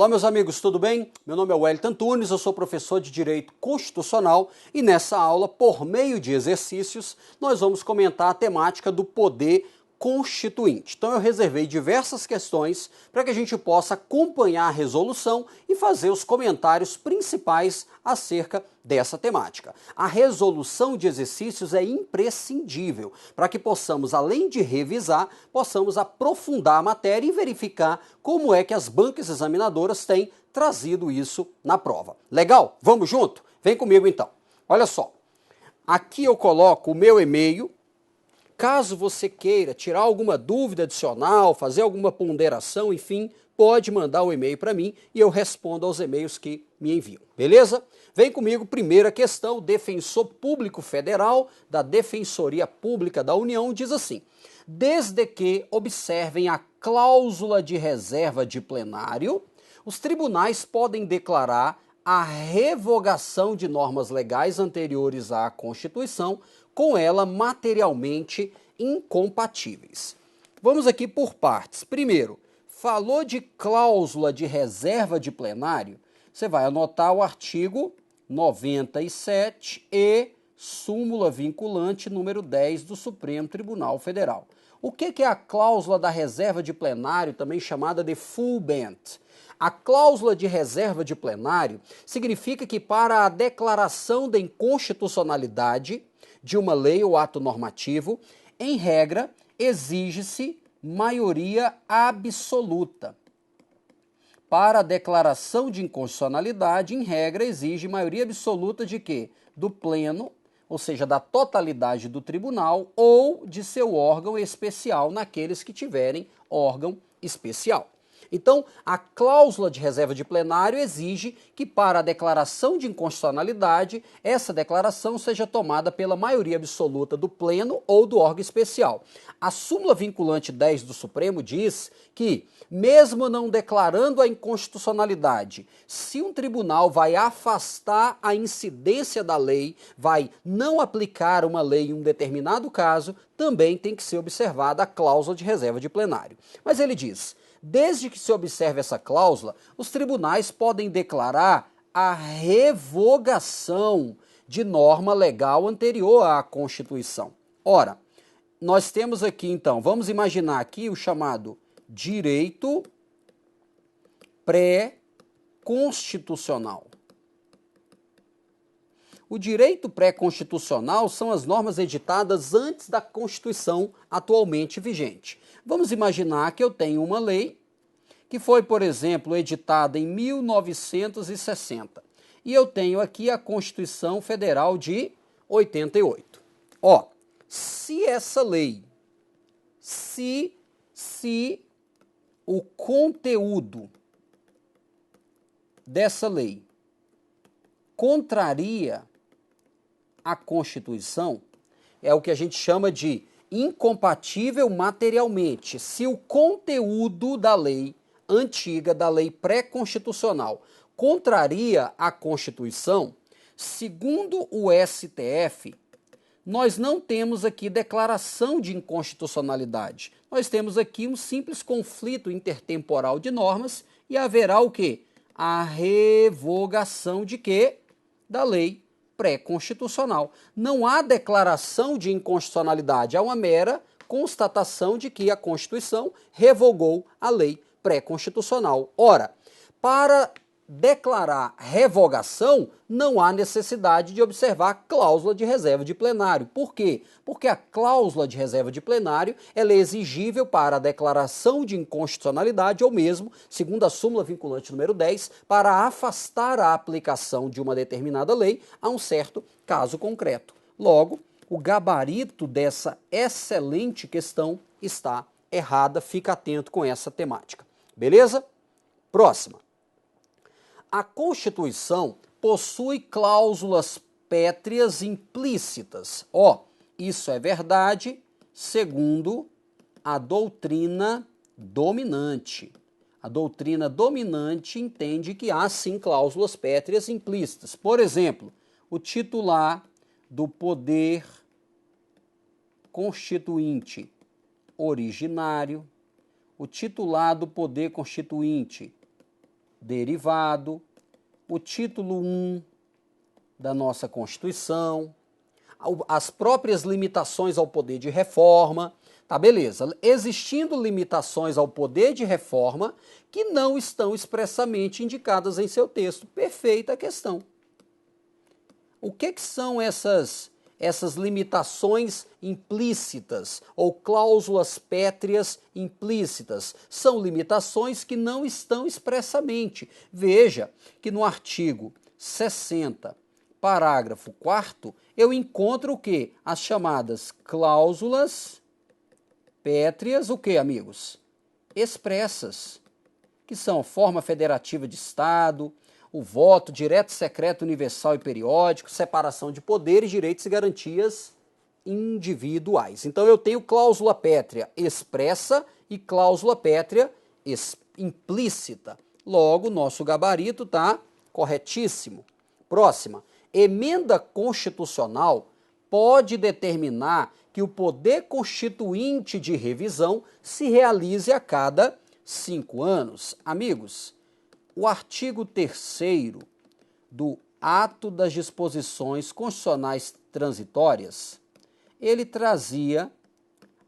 Olá, meus amigos, tudo bem? Meu nome é Wellington Antunes, eu sou professor de Direito Constitucional e nessa aula, por meio de exercícios, nós vamos comentar a temática do poder constituinte. Então eu reservei diversas questões para que a gente possa acompanhar a resolução e fazer os comentários principais acerca dessa temática. A resolução de exercícios é imprescindível para que possamos, além de revisar, possamos aprofundar a matéria e verificar como é que as bancas examinadoras têm trazido isso na prova. Legal? Vamos junto? Vem comigo então. Olha só, aqui eu coloco o meu e-mail. Caso você queira tirar alguma dúvida adicional, fazer alguma ponderação, enfim, pode mandar um e-mail para mim e eu respondo aos e-mails que me enviam, beleza? Vem comigo, primeira questão, o Defensor Público Federal da Defensoria Pública da União diz assim: desde que observem a cláusula de reserva de plenário, os tribunais podem declarar a revogação de normas legais anteriores à Constituição com ela materialmente incompatíveis. Vamos aqui por partes. Primeiro, falou de cláusula de reserva de plenário, você vai anotar o artigo 97 e súmula vinculante número 10 do Supremo Tribunal Federal. O que é a cláusula da reserva de plenário, também chamada de full bench? A cláusula de reserva de plenário significa que para a declaração da inconstitucionalidade de uma lei ou ato normativo, em regra, exige-se maioria absoluta. Para a declaração de inconstitucionalidade, em regra, exige maioria absoluta de quê? Do pleno, ou seja, da totalidade do tribunal ou de seu órgão especial, naqueles que tiverem órgão especial. Então, a cláusula de reserva de plenário exige que, para a declaração de inconstitucionalidade, essa declaração seja tomada pela maioria absoluta do pleno ou do órgão especial. A súmula vinculante 10 do Supremo diz que, mesmo não declarando a inconstitucionalidade, se um tribunal vai afastar a incidência da lei, vai não aplicar uma lei em um determinado caso, também tem que ser observada a cláusula de reserva de plenário. Mas ele diz: desde que se observe essa cláusula, os tribunais podem declarar a revogação de norma legal anterior à Constituição. Ora, nós temos aqui então, vamos imaginar aqui o chamado direito pré-constitucional. O direito pré-constitucional são as normas editadas antes da Constituição atualmente vigente. Vamos imaginar que eu tenho uma lei que foi, por exemplo, editada em 1960. E eu tenho aqui a Constituição Federal de 88. Ó, se essa lei, se o conteúdo dessa lei contraria a Constituição, é o que a gente chama de incompatível materialmente. Se o conteúdo da lei antiga, da lei pré-constitucional, contraria a Constituição, segundo o STF, nós não temos aqui declaração de inconstitucionalidade. Nós temos aqui um simples conflito intertemporal de normas e haverá o quê? A revogação de quê? Da lei pré-constitucional. Não há declaração de inconstitucionalidade, há uma mera constatação de que a Constituição revogou a lei pré-constitucional. Ora, para declarar revogação, não há necessidade de observar a cláusula de reserva de plenário. Por quê? Porque a cláusula de reserva de plenário ela é exigível para a declaração de inconstitucionalidade ou mesmo, segundo a súmula vinculante número 10, para afastar a aplicação de uma determinada lei a um certo caso concreto. Logo, o gabarito dessa excelente questão está errada. Fica atento com essa temática. Beleza? Próxima. A Constituição possui cláusulas pétreas implícitas. Ó, isso é verdade segundo a doutrina dominante. A doutrina dominante entende que há sim cláusulas pétreas implícitas. Por exemplo, o titular do poder constituinte originário, o titular do poder constituinte derivado, o título 1 da nossa Constituição, as próprias limitações ao poder de reforma, tá beleza. Existindo limitações ao poder de reforma que não estão expressamente indicadas em seu texto. Perfeita a questão. O que são essas limitações implícitas ou cláusulas pétreas implícitas? São limitações que não estão expressamente. Veja que no artigo 60, parágrafo 4º, eu encontro o quê? As chamadas cláusulas pétreas, o quê, amigos? Expressas, que são forma federativa de Estado, o voto direto, secreto, universal e periódico, separação de poderes, direitos e garantias individuais. Então eu tenho cláusula pétrea expressa e cláusula pétrea implícita. Logo, nosso gabarito está corretíssimo. Próxima. Emenda constitucional pode determinar que o poder constituinte de revisão se realize a cada 5 anos. Amigos, o artigo 3º do Ato das Disposições Constitucionais Transitórias, ele trazia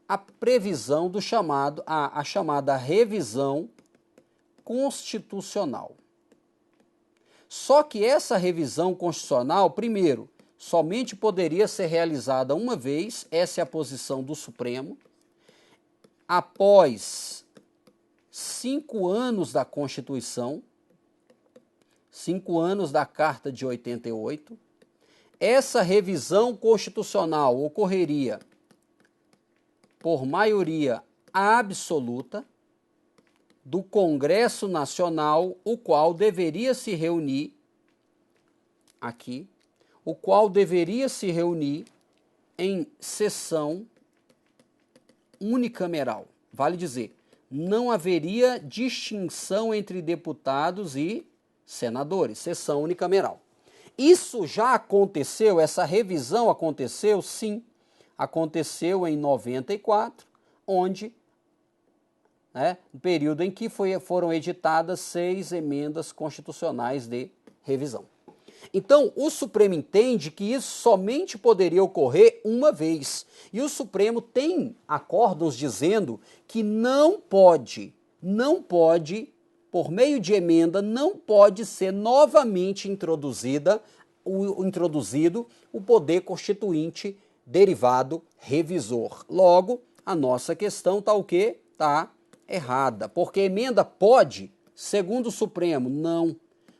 a previsão do a chamada revisão constitucional. Só que essa revisão constitucional, primeiro, somente poderia ser realizada uma vez, essa é a posição do Supremo, após 5 anos da Constituição, 5 anos da Carta de 88, essa revisão constitucional ocorreria por maioria absoluta do Congresso Nacional, o qual deveria se reunir aqui, em sessão unicameral. Vale dizer, não haveria distinção entre deputados e senadores, sessão unicameral. Isso já aconteceu, essa revisão aconteceu? Sim, aconteceu em 94, onde, no período em que foram editadas 6 emendas constitucionais de revisão. Então, o Supremo entende que isso somente poderia ocorrer uma vez. E o Supremo tem acórdãos dizendo que não pode, por meio de emenda, não pode ser novamente introduzido o poder constituinte derivado revisor. Logo, a nossa questão está o quê? Está errada. Porque emenda pode, segundo o Supremo, não.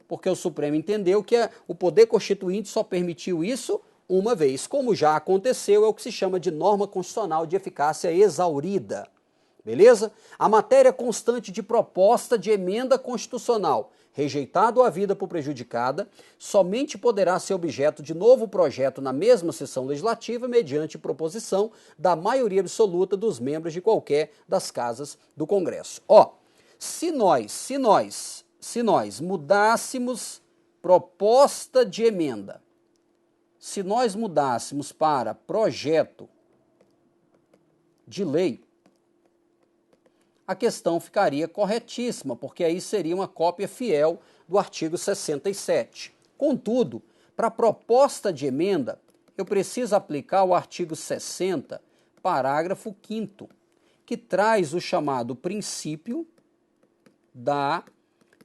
Porque o Supremo entendeu que o poder constituinte só permitiu isso uma vez. Como já aconteceu, é o que se chama de norma constitucional de eficácia exaurida. Beleza? A matéria constante de proposta de emenda constitucional, rejeitado ou havida por prejudicada, somente poderá ser objeto de novo projeto na mesma sessão legislativa mediante proposição da maioria absoluta dos membros de qualquer das casas do Congresso. Se nós mudássemos proposta de emenda, se nós mudássemos para projeto de lei, a questão ficaria corretíssima, porque aí seria uma cópia fiel do artigo 67. Contudo, para proposta de emenda, eu preciso aplicar o artigo 60, parágrafo 5º, que traz o chamado princípio da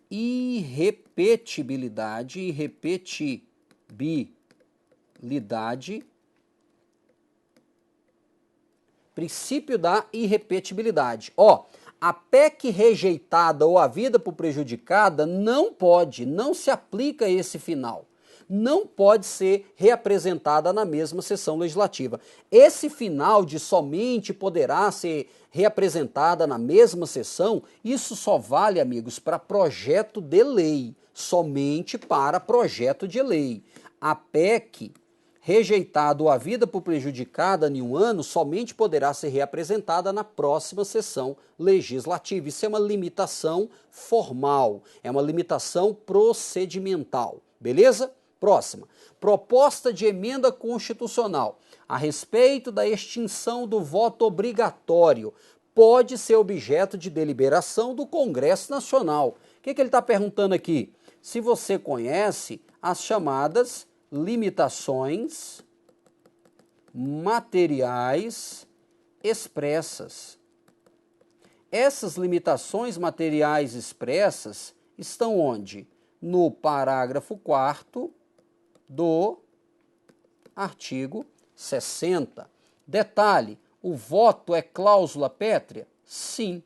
irrepetibilidade, princípio da irrepetibilidade. A PEC rejeitada ou havida por prejudicada não se aplica a esse final. Não pode ser reapresentada na mesma sessão legislativa. Esse final de somente poderá ser reapresentada na mesma sessão, isso só vale, amigos, para projeto de lei. Somente para projeto de lei. A PEC rejeitada ou havida por prejudicada em um ano, somente poderá ser reapresentada na próxima sessão legislativa. Isso é uma limitação formal, é uma limitação procedimental. Beleza? Próxima. Proposta de emenda constitucional a respeito da extinção do voto obrigatório pode ser objeto de deliberação do Congresso Nacional. O que ele está perguntando aqui? Se você conhece as chamadas limitações materiais expressas. Essas limitações materiais expressas estão onde? No parágrafo 4º do artigo 60. Detalhe, o voto é cláusula pétrea? Sim.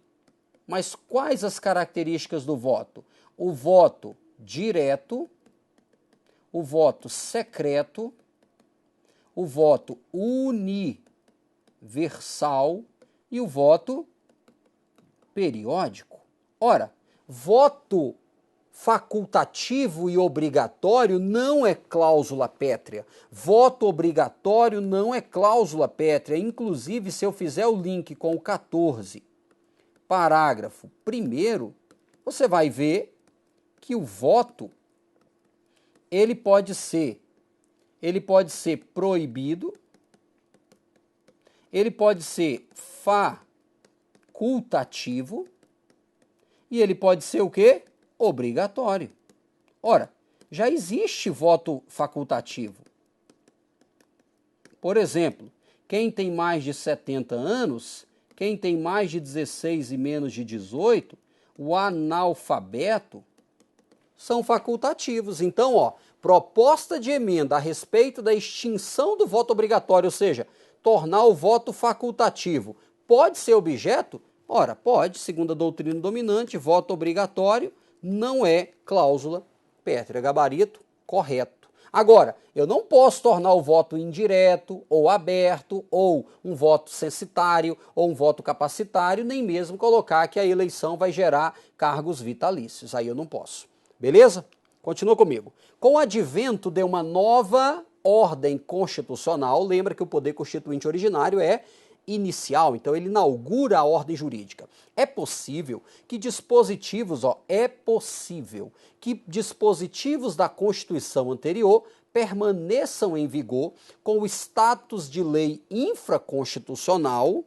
Mas quais as características do voto? O voto direto, o voto secreto, o voto universal e o voto periódico. Ora, voto facultativo e obrigatório não é cláusula pétrea. Voto obrigatório não é cláusula pétrea. Inclusive, se eu fizer o link com o 14, parágrafo 1º, você vai ver que o voto ele pode ser proibido, ele pode ser facultativo e ele pode ser o quê? Obrigatório. Ora, já existe voto facultativo. Por exemplo, quem tem mais de 70 anos, quem tem mais de 16 e menos de 18, o analfabeto, são facultativos. Então, proposta de emenda a respeito da extinção do voto obrigatório, ou seja, tornar o voto facultativo, pode ser objeto? Ora, pode, segundo a doutrina dominante, voto obrigatório não é cláusula pétrea, gabarito correto. Agora, eu não posso tornar o voto indireto, ou aberto, ou um voto censitário, ou um voto capacitário, nem mesmo colocar que a eleição vai gerar cargos vitalícios. Aí eu não posso. Beleza? Continua comigo. Com o advento de uma nova ordem constitucional, lembra que o poder constituinte originário é inicial, então ele inaugura a ordem jurídica. É possível que dispositivos da Constituição anterior permaneçam em vigor com o status de lei infraconstitucional,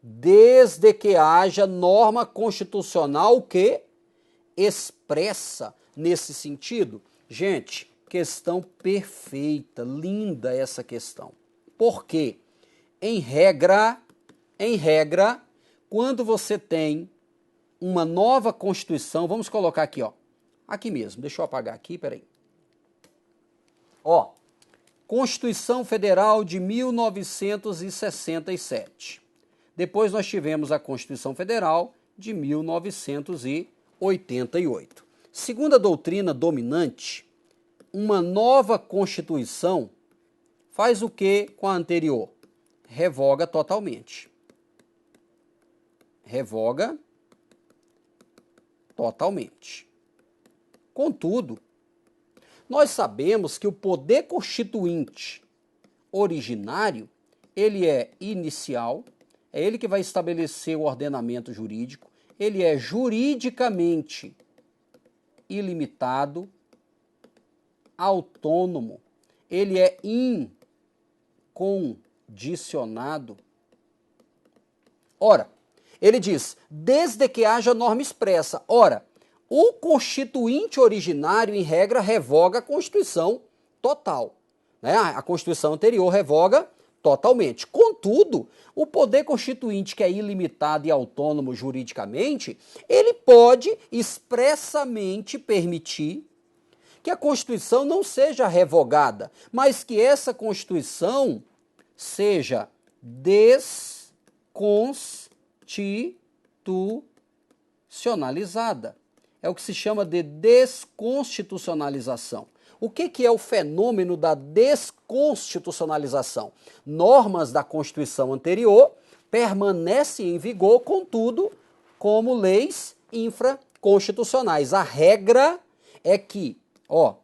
desde que haja norma constitucional que expressa nesse sentido. Gente, questão perfeita, linda essa questão. Por quê? Em regra, quando você tem uma nova Constituição, vamos colocar aqui, aqui mesmo, deixa eu apagar aqui, peraí. Constituição Federal de 1967. Depois nós tivemos a Constituição Federal de 1988. Segundo a doutrina dominante, uma nova Constituição faz o que com a anterior? Revoga totalmente. Revoga totalmente. Contudo, nós sabemos que o poder constituinte originário, ele é inicial, é ele que vai estabelecer o ordenamento jurídico, ele é juridicamente ilimitado, autônomo, ele é incondicionado. Ora, ele diz, desde que haja norma expressa. Ora, o constituinte originário, em regra, revoga a Constituição total. Né? A Constituição anterior revoga totalmente. Contudo, o poder constituinte, que é ilimitado e autônomo juridicamente, ele pode expressamente permitir que a Constituição não seja revogada, mas que essa Constituição seja desconstitucionalizada. É o que se chama de desconstitucionalização. O que é o fenômeno da desconstitucionalização? Normas da Constituição anterior permanecem em vigor, contudo, como leis infraconstitucionais. A regra é que,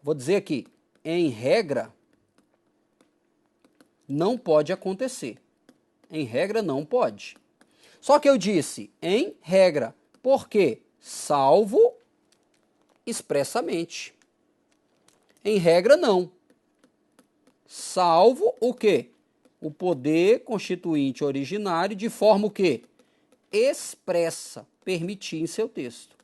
vou dizer aqui, em regra, não pode acontecer. Em regra, não pode. Só que eu disse, em regra, por quê? Salvo expressamente. Em regra, não. Salvo o quê? O poder constituinte originário, de forma o quê? expressa permitir em seu texto.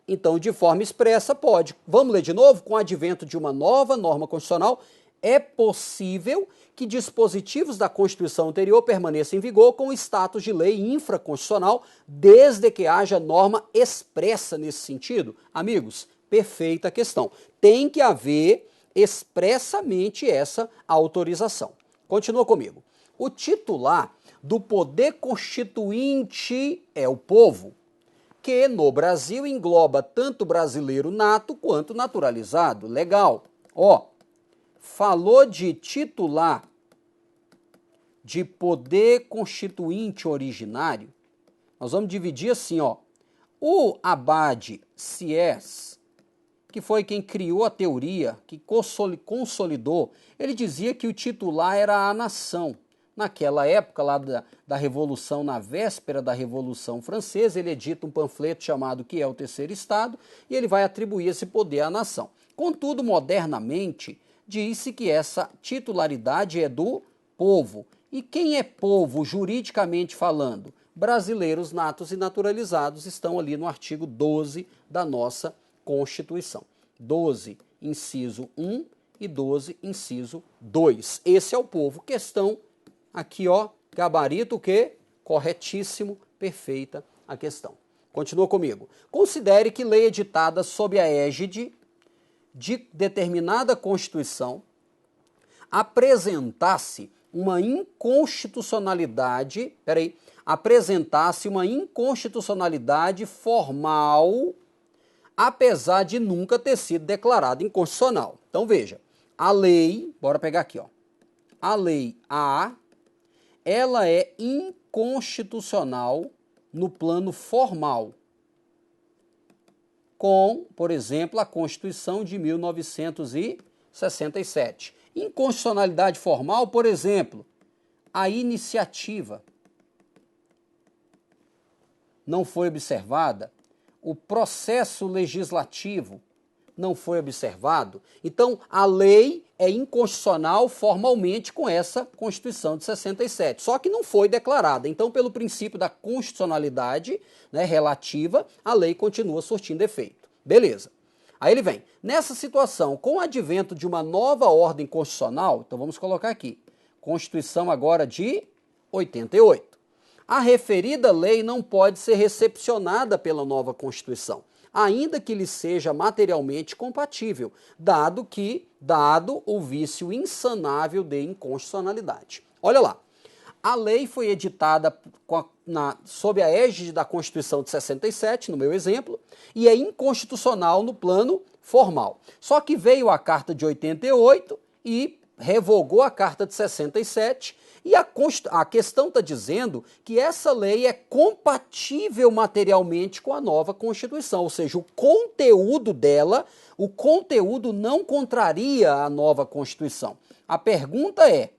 Então, de forma expressa, pode. Vamos ler de novo? Com o advento de uma nova norma constitucional, é possível que dispositivos da Constituição anterior permaneçam em vigor com o status de lei infraconstitucional, desde que haja norma expressa nesse sentido. Amigos, perfeita questão. Tem que haver expressamente essa autorização. Continua comigo. O titular do poder constituinte é o povo, que no Brasil engloba tanto brasileiro nato quanto naturalizado. Legal. Ó, falou de titular de poder constituinte originário. Nós vamos dividir assim, ó. O Abad Siés, que foi quem criou a teoria, que consolidou, ele dizia que o titular era a nação. Naquela época, lá da Revolução, na véspera da Revolução Francesa, ele edita um panfleto chamado Que é o Terceiro Estado, e ele vai atribuir esse poder à nação. Contudo, modernamente, disse que essa titularidade é do povo. E quem é povo, juridicamente falando? Brasileiros natos e naturalizados estão ali no artigo 12 da nossa Constituição. 12, inciso 1 e 12, inciso 2. Esse é o povo. Questão aqui, ó, gabarito o quê? Corretíssimo, perfeita a questão. Continua comigo. Considere que lei editada sob a égide de determinada Constituição apresentasse uma inconstitucionalidade, formal, apesar de nunca ter sido declarada inconstitucional. Então veja, a lei, bora pegar aqui, ó. A lei A, ela é inconstitucional no plano formal, com, por exemplo, a Constituição de 1967. Inconstitucionalidade formal, por exemplo, a iniciativa não foi observada, o processo legislativo não foi observado. Então, a lei é inconstitucional formalmente com essa Constituição de 67, só que não foi declarada. Então, pelo princípio da constitucionalidade, né, relativa, a lei continua surtindo efeito. Beleza. Aí ele vem. Nessa situação, com o advento de uma nova ordem constitucional, então vamos colocar aqui, Constituição agora de 88. A referida lei não pode ser recepcionada pela nova Constituição, ainda que lhe seja materialmente compatível, dado o vício insanável de inconstitucionalidade. Olha lá, a lei foi editada sob a égide da Constituição de 67, no meu exemplo, e é inconstitucional no plano formal. Só que veio a Carta de 88 e revogou a Carta de 67, e a questão está dizendo que essa lei é compatível materialmente com a nova Constituição, ou seja, o conteúdo dela, o conteúdo não contraria a nova Constituição. A pergunta é,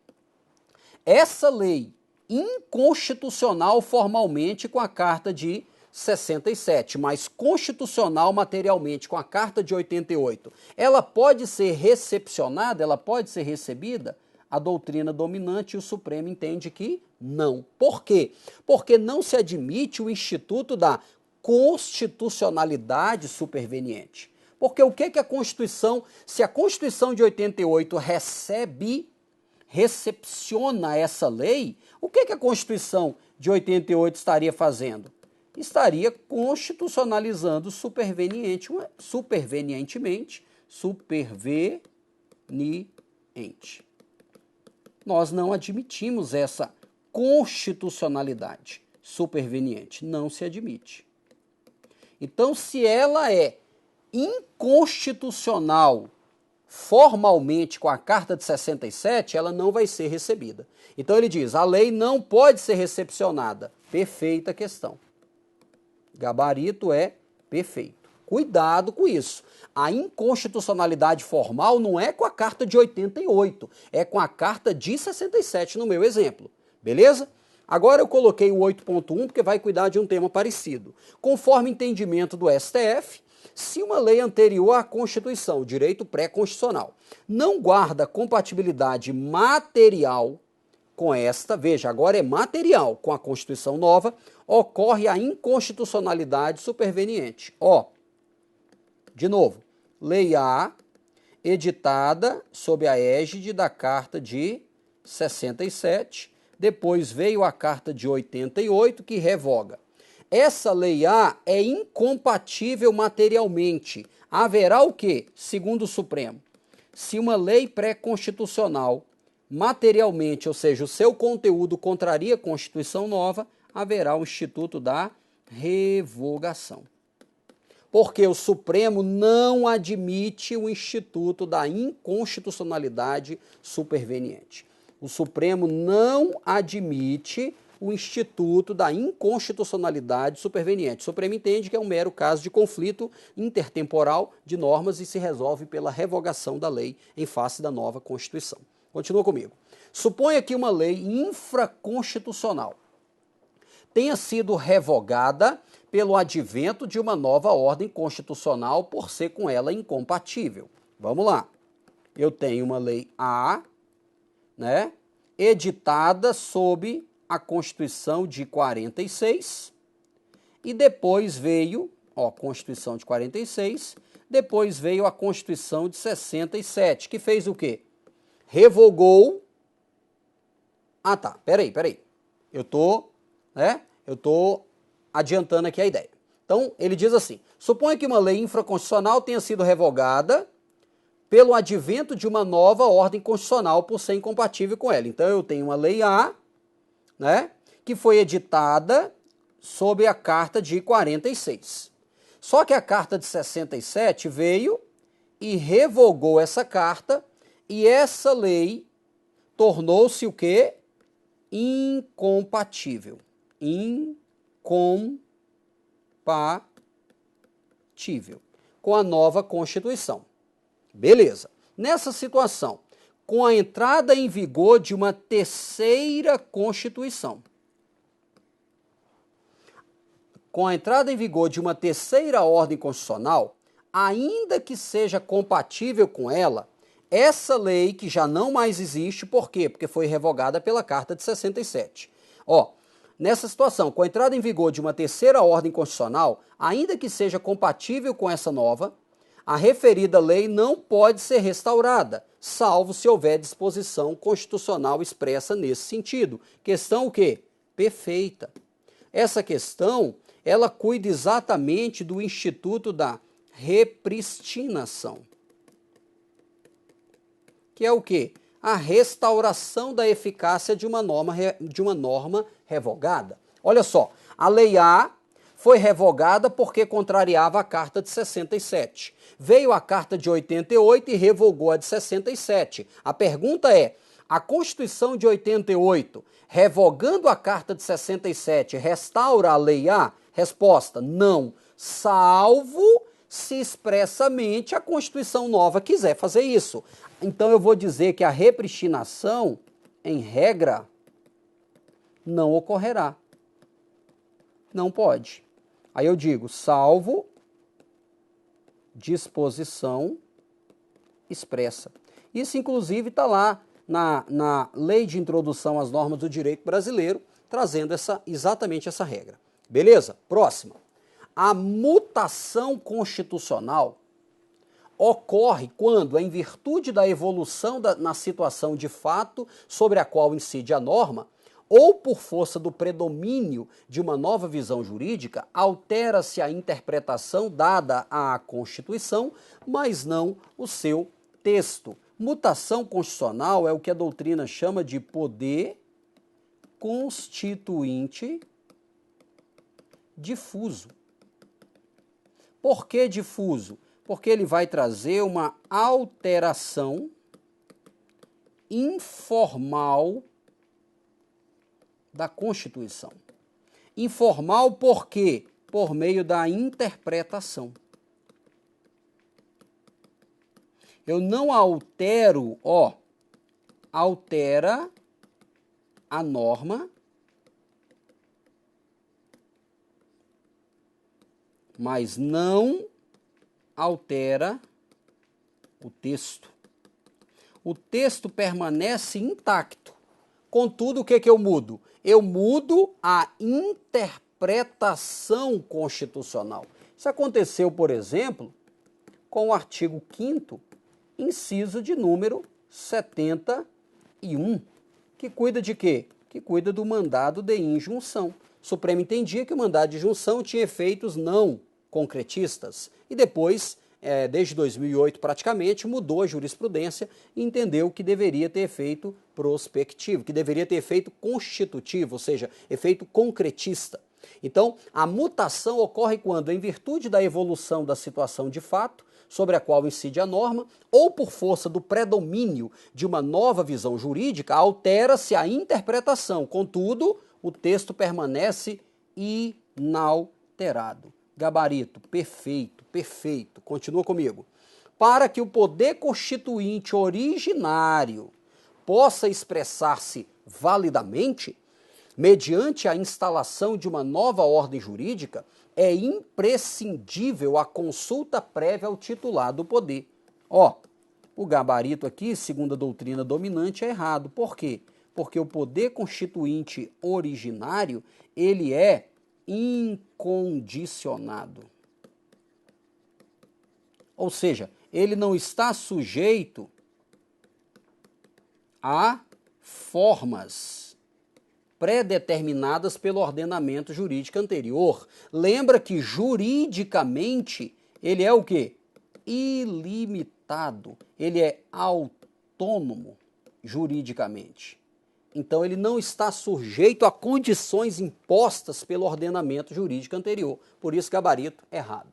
essa lei inconstitucional formalmente com a Carta de 67, mas constitucional materialmente com a Carta de 88, ela pode ser recepcionada, ela pode ser recebida? A doutrina dominante e o Supremo entende que não. Por quê? Porque não se admite o instituto da constitucionalidade superveniente. Porque o que a Constituição, se a Constituição de 88 recepciona essa lei, o que a Constituição de 88 estaria fazendo? Estaria constitucionalizando supervenientemente. Nós não admitimos essa constitucionalidade superveniente, não se admite. Então, se ela é inconstitucional formalmente com a Carta de 67, ela não vai ser recebida. Então ele diz, a lei não pode ser recepcionada. Perfeita questão. Gabarito é perfeito. Cuidado com isso. A inconstitucionalidade formal não é com a Carta de 88, é com a Carta de 67 no meu exemplo. Beleza? Agora eu coloquei o 8.1 porque vai cuidar de um tema parecido. Conforme entendimento do STF, se uma lei anterior à Constituição, direito pré-constitucional, não guarda compatibilidade material com esta, veja, agora é material, com a Constituição nova, ocorre a inconstitucionalidade superveniente. Ó, de novo, Lei A, editada sob a égide da Carta de 67, depois veio a Carta de 88, que revoga. Essa Lei A é incompatível materialmente. Haverá o quê? Segundo o Supremo, se uma lei pré-constitucional materialmente, ou seja, o seu conteúdo contraria a Constituição nova, haverá o instituto da revogação. Porque o Supremo não admite o instituto da inconstitucionalidade superveniente. O Supremo não admite o instituto da inconstitucionalidade superveniente. O Supremo entende que é um mero caso de conflito intertemporal de normas e se resolve pela revogação da lei em face da nova Constituição. Continua comigo. Suponha que uma lei infraconstitucional tenha sido revogada pelo advento de uma nova ordem constitucional por ser com ela incompatível. Vamos lá. Eu tenho uma lei A, né, editada sob a Constituição de 46, e depois veio, Constituição de 46, depois veio a Constituição de 67, que fez o quê? Revogou. Ah, tá, peraí. Eu tô adiantando aqui a ideia. Então, ele diz assim: suponha que uma lei infraconstitucional tenha sido revogada pelo advento de uma nova ordem constitucional por ser incompatível com ela. Então, eu tenho uma lei A, né, que foi editada sob a Carta de 46. Só que a Carta de 67 veio e revogou essa carta, e essa lei tornou-se o quê? Incompatível. Incompatível com a nova Constituição. Beleza. Nessa situação, com a entrada em vigor de uma terceira Constituição, com a entrada em vigor de uma terceira ordem constitucional, ainda que seja compatível com ela, essa lei que já não mais existe, por quê? Porque foi revogada pela Carta de 67. Nessa situação, com a entrada em vigor de uma terceira ordem constitucional, ainda que seja compatível com essa nova, a referida lei não pode ser restaurada, salvo se houver disposição constitucional expressa nesse sentido. Questão o quê? Perfeita. Essa questão, ela cuida exatamente do instituto da repristinação. Que é o quê? A restauração da eficácia de uma norma revogada. Olha só, a Lei A foi revogada porque contrariava a Carta de 67. Veio a Carta de 88 e revogou a de 67. A pergunta é: a Constituição de 88, revogando a Carta de 67, restaura a Lei A? Resposta: não, salvo se expressamente a Constituição nova quiser fazer isso. Então eu vou dizer que a repristinação, em regra, não ocorrerá. Não pode. Aí eu digo, salvo disposição expressa. Isso, inclusive, está lá na Lei de Introdução às Normas do Direito Brasileiro, trazendo exatamente essa regra. Beleza? Próxima. A mutação constitucional ocorre quando, em virtude da evolução na situação de fato sobre a qual incide a norma, ou por força do predomínio de uma nova visão jurídica, altera-se a interpretação dada à Constituição, mas não o seu texto. Mutação constitucional é o que a doutrina chama de poder constituinte difuso. Por que difuso? Porque ele vai trazer uma alteração informal da Constituição. Informal por quê? Por meio da interpretação. Eu não altero, altera a norma, mas não altera o texto. O texto permanece intacto, Contudo, o que eu mudo? Eu mudo a interpretação constitucional. Isso aconteceu, por exemplo, com o artigo 5º, inciso de número 71, que cuida de quê? Que cuida do mandado de injunção. O Supremo entendia que o mandado de injunção tinha efeitos não concretistas e depois, desde 2008 praticamente, mudou a jurisprudência e entendeu que deveria ter efeito prospectivo, que deveria ter efeito constitutivo, ou seja, efeito concretista. Então, a mutação ocorre quando, em virtude da evolução da situação de fato, sobre a qual incide a norma, ou por força do predomínio de uma nova visão jurídica, altera-se a interpretação. Contudo, o texto permanece inalterado. Gabarito, perfeito, perfeito. Continua comigo. Para que o poder constituinte originário possa expressar-se validamente, mediante a instalação de uma nova ordem jurídica, é imprescindível a consulta prévia ao titular do poder. O gabarito aqui, segundo a doutrina dominante, é errado. Por quê? Porque o poder constituinte originário, ele é incondicionado. Ou seja, ele não está sujeito a formas pré-determinadas pelo ordenamento jurídico anterior. Lembra que juridicamente ele é o quê? Ilimitado. Ele é autônomo juridicamente. Então ele não está sujeito a condições impostas pelo ordenamento jurídico anterior. Por isso, gabarito errado.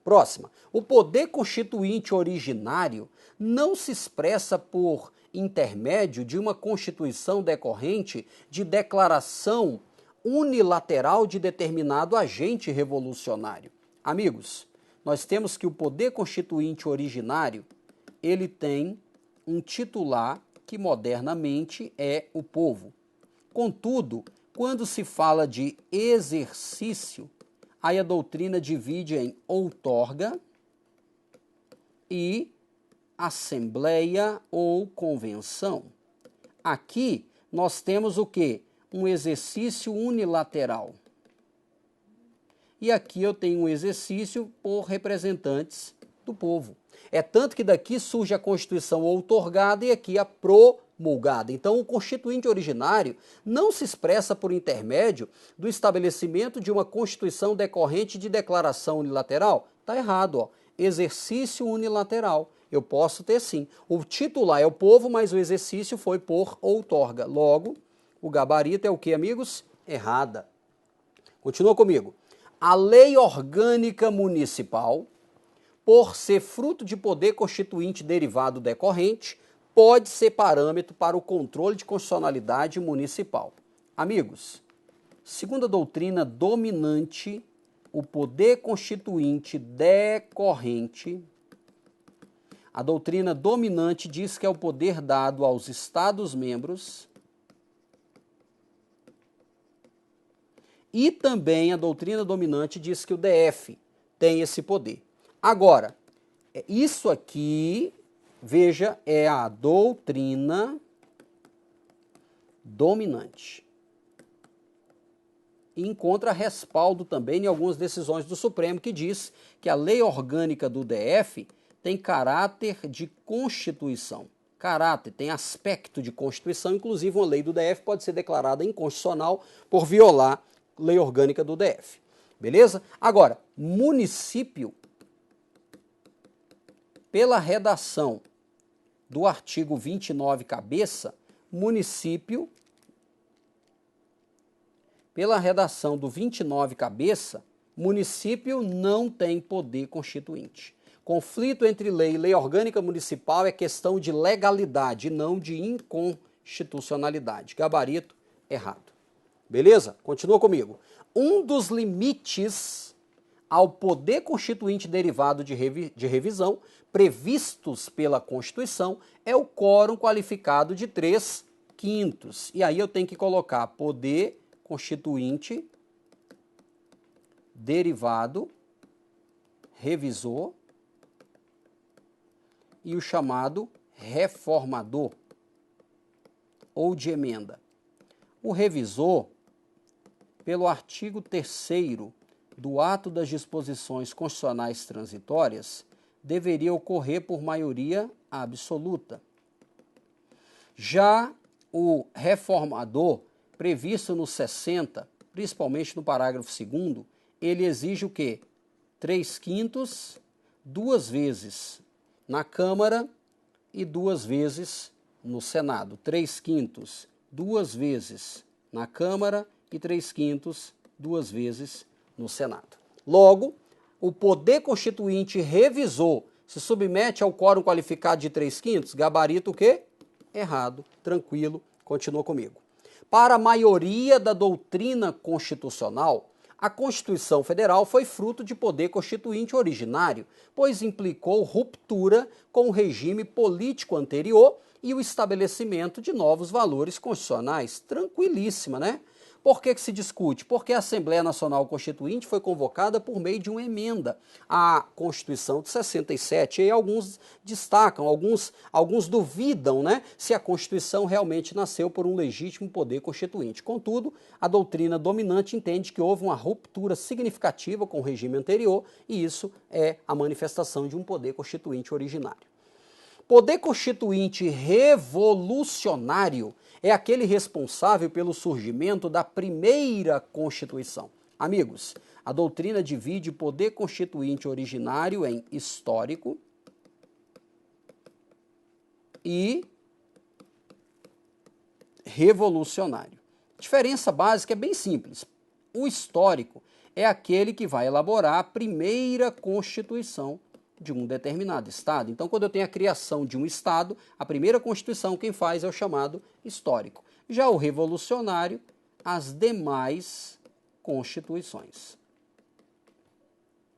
Próxima. O poder constituinte originário não se expressa por intermédio de uma constituição decorrente de declaração unilateral de determinado agente revolucionário. Amigos, nós temos que o poder constituinte originário, ele tem um titular que modernamente é o povo. Contudo, quando se fala de exercício, aí a doutrina divide em outorga e assembleia ou convenção. Aqui nós temos o quê? Um exercício unilateral. E aqui eu tenho um exercício por representantes do povo. É tanto que daqui surge a Constituição outorgada e aqui a promulgada. Então o constituinte originário não se expressa por intermédio do estabelecimento de uma Constituição decorrente de declaração unilateral. Está errado, exercício unilateral. Eu posso ter sim. O titular é o povo, mas o exercício foi por outorga. Logo, o gabarito é o que, amigos? Errada. Continua comigo. A lei orgânica municipal, por ser fruto de poder constituinte derivado decorrente, pode ser parâmetro para o controle de constitucionalidade municipal. Amigos, segundo a doutrina dominante, o poder constituinte decorrente, a doutrina dominante diz que é o poder dado aos Estados-membros e também a doutrina dominante diz que o DF tem esse poder. Agora, isso aqui, veja, é a doutrina dominante. E encontra respaldo também em algumas decisões do Supremo que diz que a lei orgânica do DF tem caráter de Constituição. Caráter, tem aspecto de Constituição, inclusive uma lei do DF pode ser declarada inconstitucional por violar lei orgânica do DF. Beleza? Agora, município, pela redação do artigo 29, cabeça, município, pela redação do 29, cabeça, município não tem poder constituinte. Conflito entre lei e lei orgânica municipal é questão de legalidade, não de inconstitucionalidade. Gabarito errado. Beleza? Continua comigo. Um dos limites ao poder constituinte derivado de revisão previstos pela Constituição é o quórum qualificado de 3/5. E aí eu tenho que colocar poder constituinte derivado, revisor e o chamado reformador ou de emenda. O revisor, pelo artigo 3º do ato das disposições constitucionais transitórias, deveria ocorrer por maioria absoluta. Já o reformador, previsto no 60, principalmente no parágrafo 2º, ele exige o quê? 3/5, 2 vezes na Câmara e 2 vezes no Senado. 3/5, 2 vezes na Câmara e 3/5, 2 vezes no Senado. Logo, o poder constituinte revisor se submete ao quórum qualificado de 3/5, gabarito o quê? Errado. Tranquilo, continua comigo. Para a maioria da doutrina constitucional, a Constituição Federal foi fruto de poder constituinte originário, pois implicou ruptura com o regime político anterior e o estabelecimento de novos valores constitucionais. Tranquilíssima, né? Por que se discute? Porque a Assembleia Nacional Constituinte foi convocada por meio de uma emenda à Constituição de 67. E aí alguns destacam, alguns duvidam, né, se a Constituição realmente nasceu por um legítimo poder constituinte. Contudo, a doutrina dominante entende que houve uma ruptura significativa com o regime anterior e isso é a manifestação de um poder constituinte originário. Poder constituinte revolucionário é aquele responsável pelo surgimento da primeira Constituição. Amigos, a doutrina divide poder constituinte originário em histórico e revolucionário. A diferença básica é bem simples. O histórico é aquele que vai elaborar a primeira Constituição de um determinado Estado. Então, quando eu tenho a criação de um Estado, a primeira Constituição quem faz é o chamado histórico. Já o revolucionário, as demais Constituições.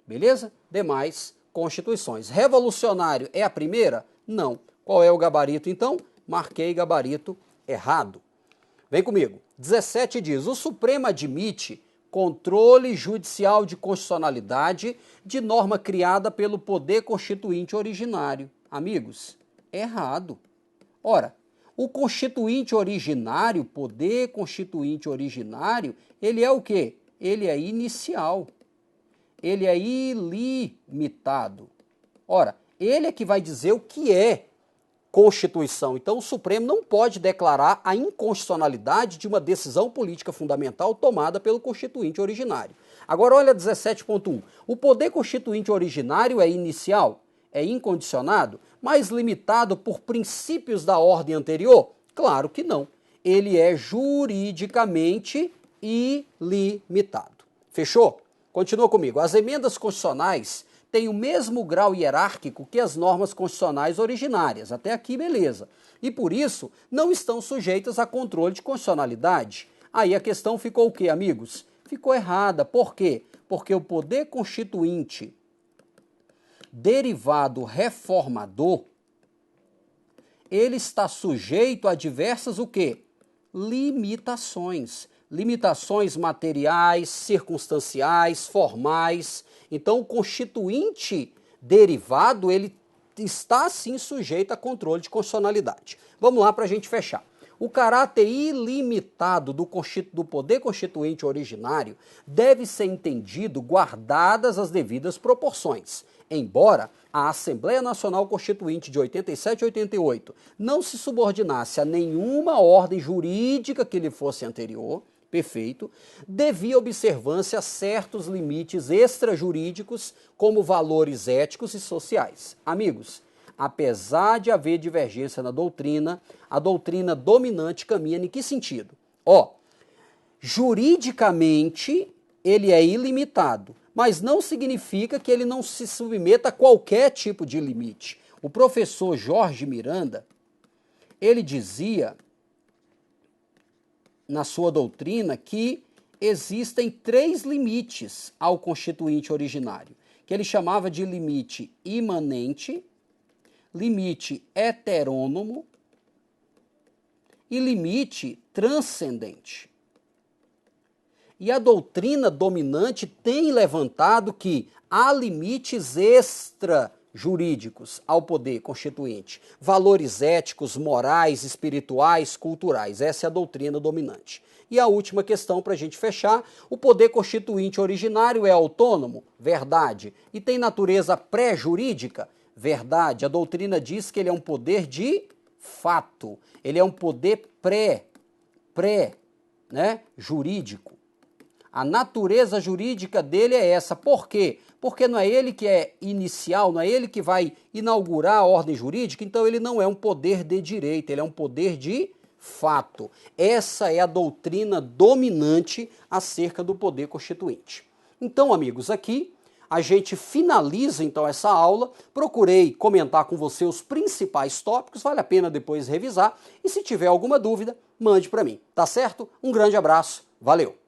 Beleza? Demais Constituições. Revolucionário é a primeira? Não. Qual é o gabarito, então? Marquei gabarito errado. Vem comigo. 17 diz, o Supremo admite controle judicial de constitucionalidade de norma criada pelo poder constituinte originário. Amigos, errado. Ora, o constituinte originário, poder constituinte originário, ele é o quê? Ele é inicial. Ele é ilimitado. Ora, ele é que vai dizer o que é Constituição. Então, o Supremo não pode declarar a inconstitucionalidade de uma decisão política fundamental tomada pelo Constituinte originário. Agora, olha 17.1. O poder constituinte originário é inicial, é incondicionado, mas limitado por princípios da ordem anterior? Claro que não. Ele é juridicamente ilimitado. Fechou? Continua comigo. As emendas constitucionais tem o mesmo grau hierárquico que as normas constitucionais originárias. Até aqui, beleza. E por isso, não estão sujeitas a controle de constitucionalidade. Aí a questão ficou o quê, amigos? Ficou errada. Por quê? Porque o poder constituinte derivado reformador, ele está sujeito a diversas o quê? Limitações. Limitações materiais, circunstanciais, formais. Então, o constituinte derivado, ele está, sim, sujeito a controle de constitucionalidade. Vamos lá para a gente fechar. O caráter ilimitado do poder constituinte originário deve ser entendido guardadas as devidas proporções. Embora a Assembleia Nacional Constituinte de 87 e 88 não se subordinasse a nenhuma ordem jurídica que lhe fosse anterior, perfeito, devia observância a certos limites extrajurídicos, como valores éticos e sociais. Amigos, apesar de haver divergência na doutrina, a doutrina dominante caminha em que sentido? Juridicamente, ele é ilimitado, mas não significa que ele não se submeta a qualquer tipo de limite. O professor Jorge Miranda, ele dizia na sua doutrina que existem 3 limites ao constituinte originário, que ele chamava de limite imanente, limite heterônomo e limite transcendente. E a doutrina dominante tem levantado que há limites jurídicos ao poder constituinte, valores éticos, morais, espirituais, culturais. Essa é a doutrina dominante. E a última questão para a gente fechar: o poder constituinte originário é autônomo? Verdade. E tem natureza pré-jurídica? Verdade. A doutrina diz que ele é um poder de fato. Ele é um poder jurídico. A natureza jurídica dele é essa. Por quê? Porque não é ele que é inicial, não é ele que vai inaugurar a ordem jurídica, então ele não é um poder de direito, ele é um poder de fato. Essa é a doutrina dominante acerca do poder constituinte. Então, amigos, aqui a gente finaliza então essa aula. Procurei comentar com você os principais tópicos, vale a pena depois revisar, e se tiver alguma dúvida, mande para mim, tá certo? Um grande abraço, valeu!